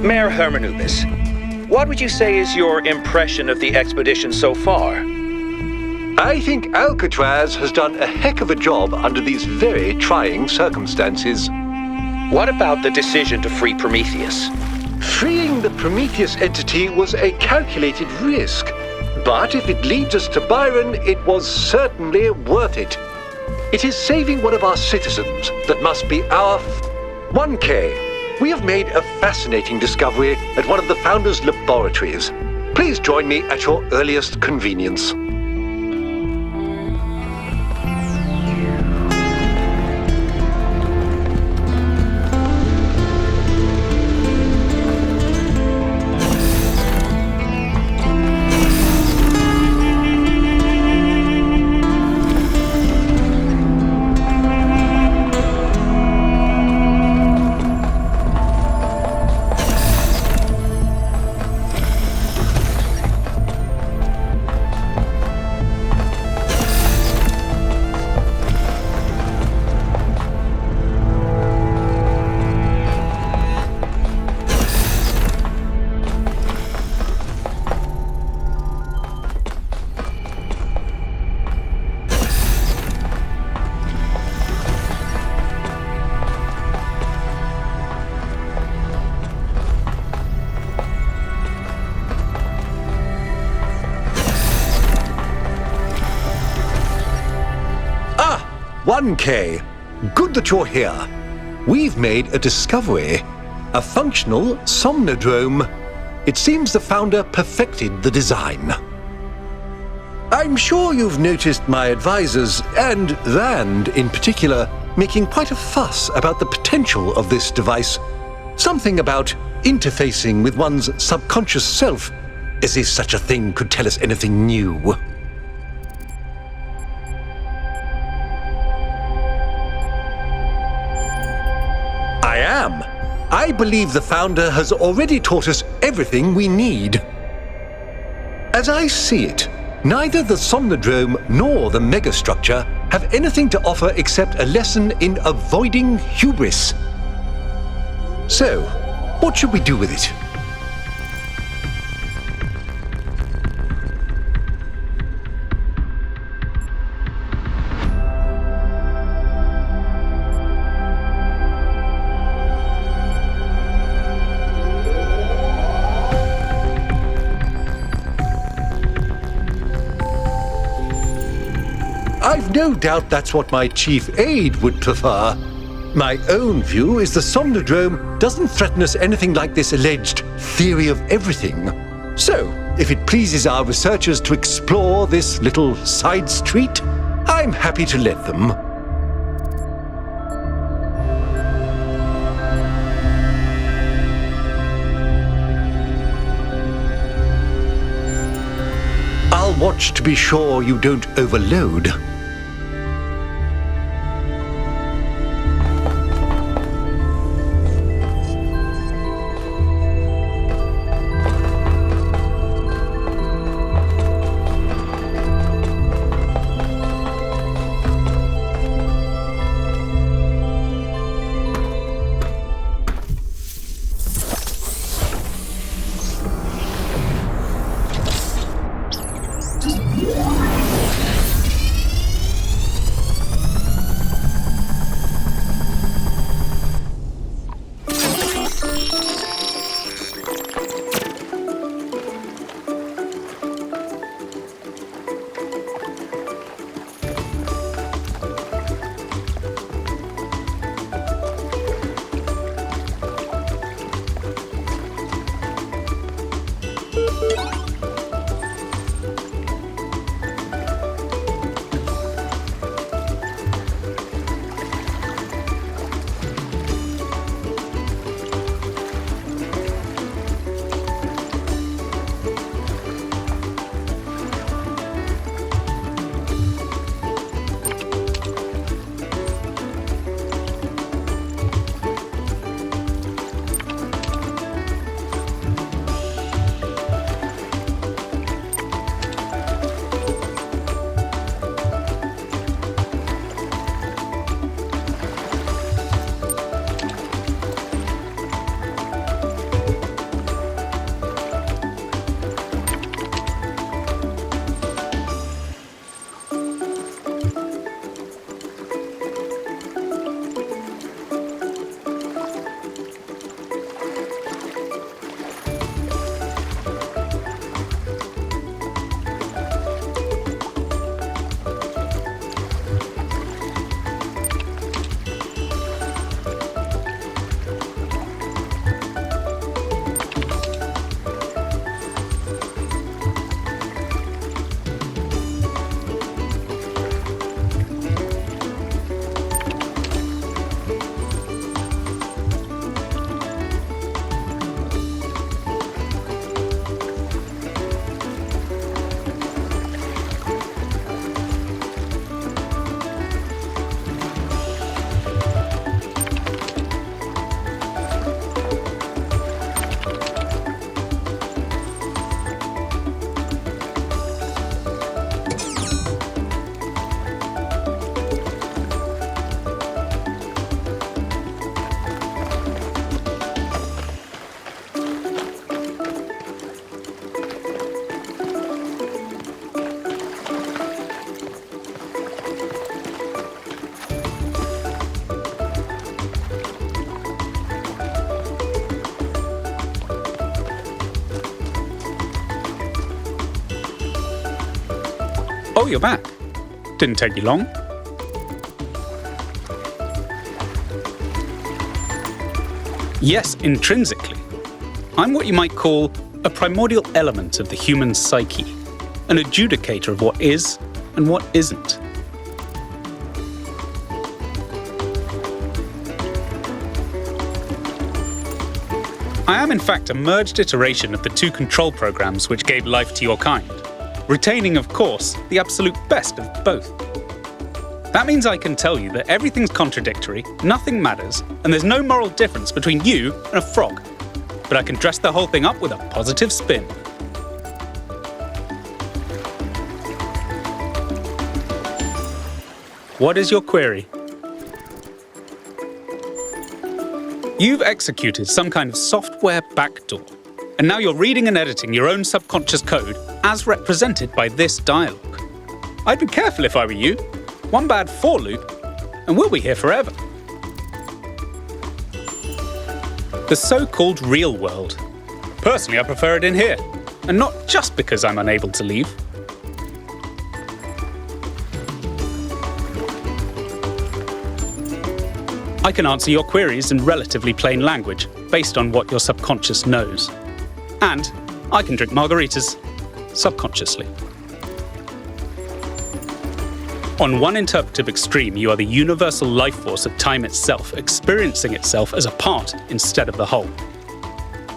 Mayor Hermanubis, what would you say is your impression of the expedition so far? I think Alcatraz has done a heck of a job under these very trying circumstances. What about the decision to free Prometheus? Freeing the Prometheus entity was a calculated risk, but if it leads us to Byron, it was certainly worth it. It is saving one of our citizens that must be our 1K. We have made a fascinating discovery at one of the Founders' laboratories. Please join me at your earliest convenience. Ah, 1K. Good that you're here. We've made a discovery. A functional somnodrome. It seems the founder perfected the design. I'm sure you've noticed my advisors, and Rand in particular, making quite a fuss about the potential of this device. Something about interfacing with one's subconscious self, as if such a thing could tell us anything new. I am. I believe the founder has already taught us everything we need. As I see it, neither the Somnodrome nor the megastructure have anything to offer except a lesson in avoiding hubris. So, what should we do with it? I've no doubt that's what my chief aide would prefer. My own view is the Somnodrome doesn't threaten us anything like this alleged theory of everything. So, if it pleases our researchers to explore this little side street, I'm happy to let them. I'll watch to be sure you don't overload. Oh, you're back. Didn't take you long. Yes, intrinsically. I'm what you might call a primordial element of the human psyche, an adjudicator of what is and what isn't. I am in fact a merged iteration of the two control programs which gave life to your kind, retaining, of course, the absolute best of both. That means I can tell you that everything's contradictory, nothing matters, and there's no moral difference between you and a frog. But I can dress the whole thing up with a positive spin. What is your query? You've executed some kind of software backdoor, and now you're reading and editing your own subconscious code as represented by this dialogue. I'd be careful if I were you. One bad for loop, and we'll be here forever. The so-called real world. Personally, I prefer it in here, and not just because I'm unable to leave. I can answer your queries in relatively plain language, based on what your subconscious knows. And I can drink margaritas subconsciously. On one interpretive extreme, you are the universal life force of time itself, experiencing itself as a part instead of the whole.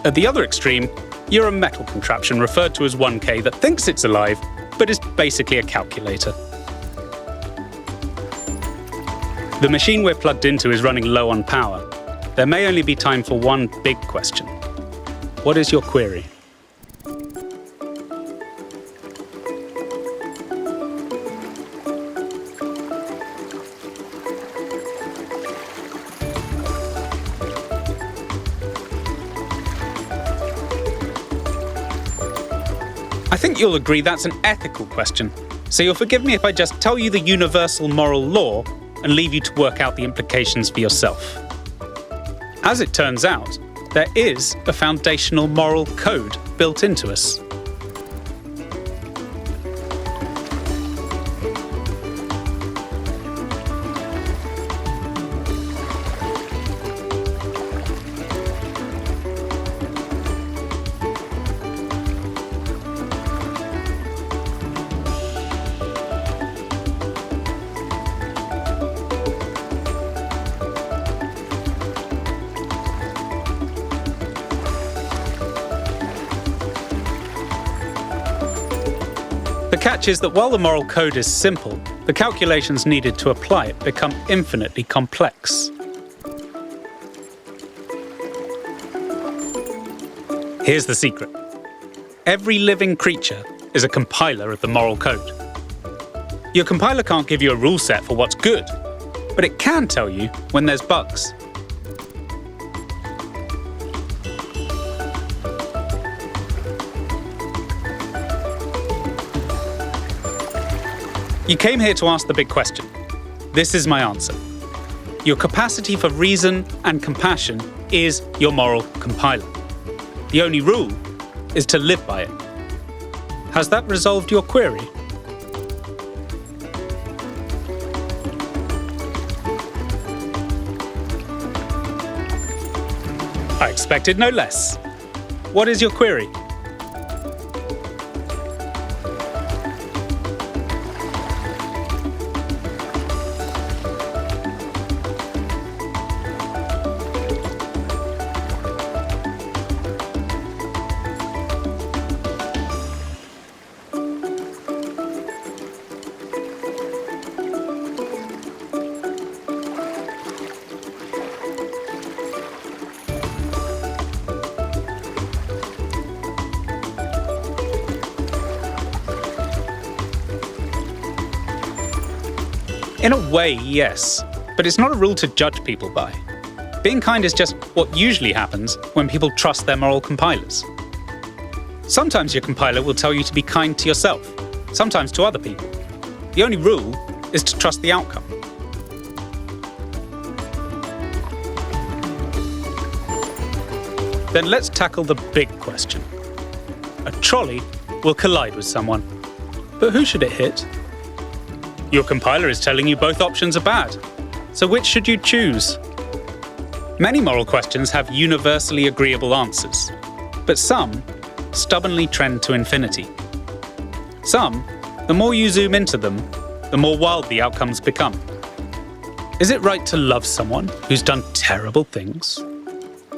At the other extreme, you're a metal contraption referred to as 1K that thinks it's alive, but is basically a calculator. The machine we're plugged into is running low on power. There may only be time for one big question. What is your query? I think you'll agree that's an ethical question, so you'll forgive me if I just tell you the universal moral law and leave you to work out the implications for yourself. As it turns out, there is a foundational moral code built into us. The catch is that while the moral code is simple, the calculations needed to apply it become infinitely complex. Here's the secret. Every living creature is a compiler of the moral code. Your compiler can't give you a rule set for what's good, but it can tell you when there's bugs. You came here to ask the big question. This is my answer. Your capacity for reason and compassion is your moral compiler. The only rule is to live by it. Has that resolved your query? I expected no less. What is your query? In a way, yes, but it's not a rule to judge people by. Being kind is just what usually happens when people trust their moral compilers. Sometimes your compiler will tell you to be kind to yourself, sometimes to other people. The only rule is to trust the outcome. Then let's tackle the big question. A trolley will collide with someone, but who should it hit? Your compiler is telling you both options are bad. So which should you choose? Many moral questions have universally agreeable answers, but some stubbornly trend to infinity. Some, the more you zoom into them, the more wild the outcomes become. Is it right to love someone who's done terrible things?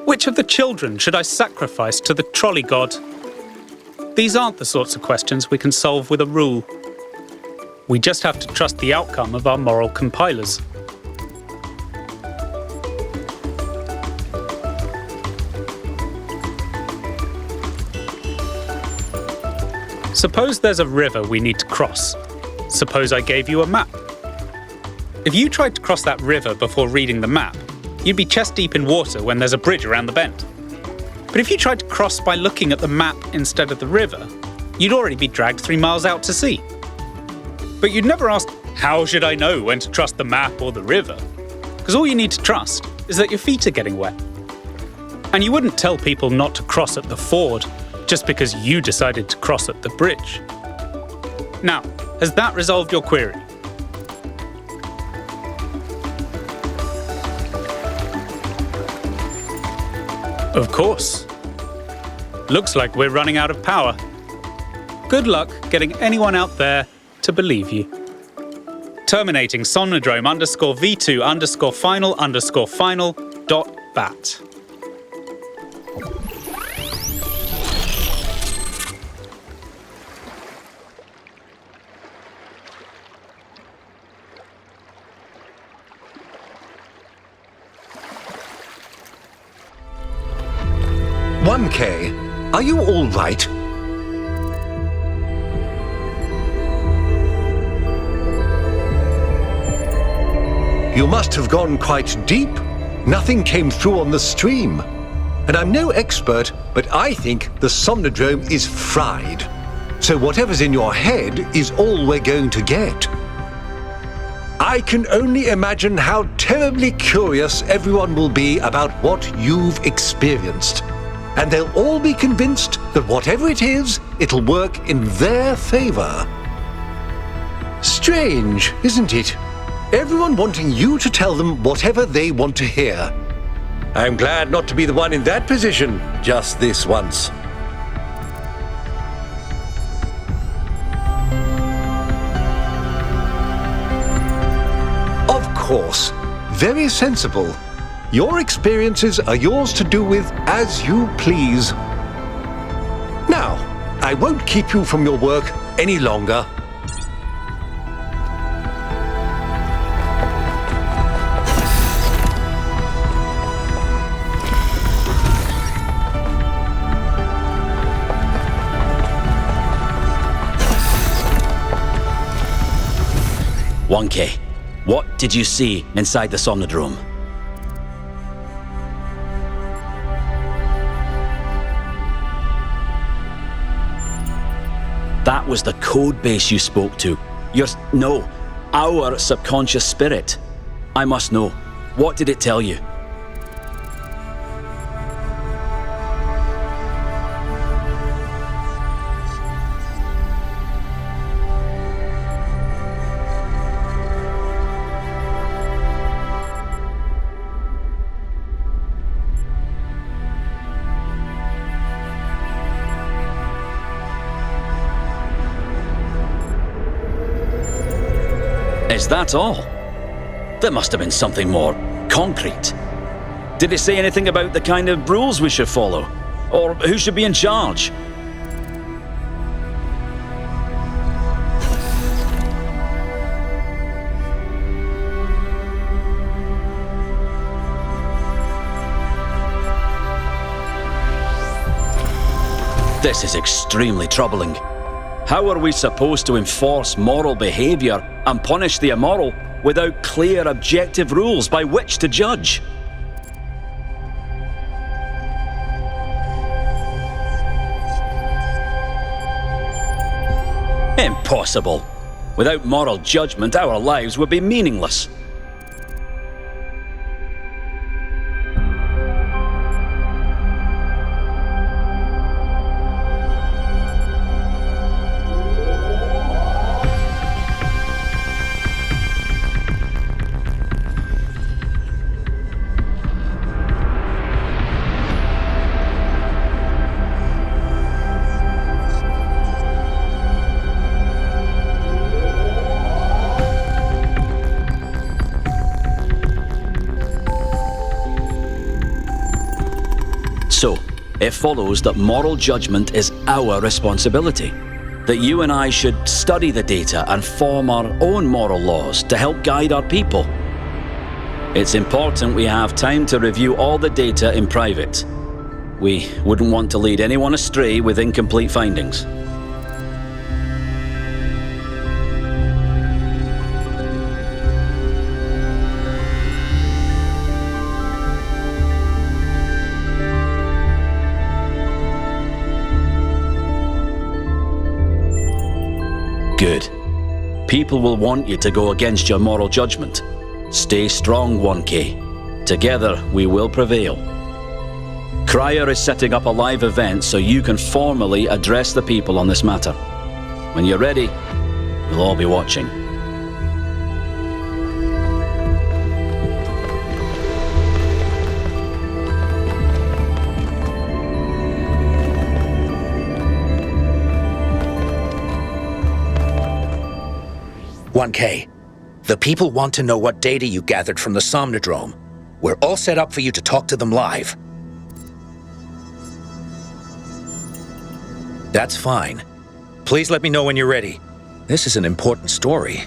Which of the children should I sacrifice to the trolley god? These aren't the sorts of questions we can solve with a rule. We just have to trust the outcome of our moral compilers. Suppose there's a river we need to cross. Suppose I gave you a map. If you tried to cross that river before reading the map, you'd be chest deep in water when there's a bridge around the bend. But if you tried to cross by looking at the map instead of the river, you'd already be dragged 3 miles out to sea. But you'd never ask, how should I know when to trust the map or the river? Because all you need to trust is that your feet are getting wet. And you wouldn't tell people not to cross at the ford just because you decided to cross at the bridge. Now, has that resolved your query? Of course. Looks like we're running out of power. Good luck getting anyone out there to believe you. Terminating somnodrome_v2_final_final.bat. "1K, are you all right?" "You must have gone quite deep. Nothing came through on the stream. And I'm no expert, but I think the Somnodrome is fried. So whatever's in your head is all we're going to get. I can only imagine how terribly curious everyone will be about what you've experienced. And they'll all be convinced that whatever it is, it'll work in their favor. Strange, isn't it? Everyone wanting you to tell them whatever they want to hear. I'm glad not to be the one in that position just this once." Of course, very sensible. Your experiences are yours to do with as you please. Now, I won't keep you from your work any longer. "1K, what did you see inside the Somnodrome?" "That was the code base you spoke to. Our subconscious spirit. I must know. What did it tell you?" "Is that all? There must have been something more concrete. Did it say anything about the kind of rules we should follow? Or who should be in charge?" "This is extremely troubling. How are we supposed to enforce moral behavior and punish the immoral without clear, objective rules by which to judge?" "Impossible. Without moral judgment, our lives would be meaningless." So, it follows that moral judgment is our responsibility. That you and I should study the data and form our own moral laws to help guide our people. It's important we have time to review all the data in private. We wouldn't want to lead anyone astray with incomplete findings. Good. People will want you to go against your moral judgment. Stay strong, 1K. Together, we will prevail. Cryer is setting up a live event so you can formally address the people on this matter. When you're ready, we'll all be watching. "1K, the people want to know what data you gathered from the Somnodrome. We're all set up for you to talk to them live." That's fine. Please let me know when you're ready. This is an important story.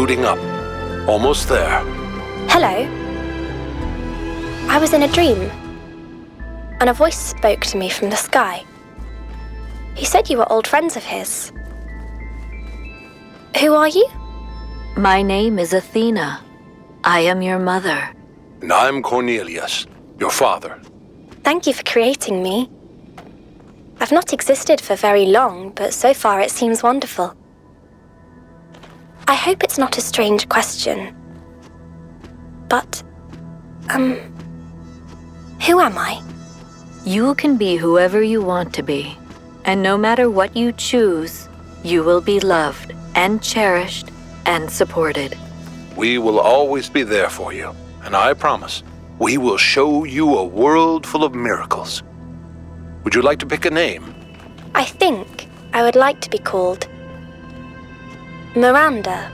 Booting up. Almost there. Hello. I was in a dream, and a voice spoke to me from the sky. He said you were old friends of his. Who are you? My name is Athena. I am your mother. And I'm Cornelius, your father. Thank you for creating me. I've not existed for very long, but so far it seems wonderful. I hope it's not a strange question. But, who am I? You can be whoever you want to be. And no matter what you choose, you will be loved and cherished and supported. We will always be there for you, and I promise, we will show you a world full of miracles. Would you like to pick a name? I think I would like to be called Miranda.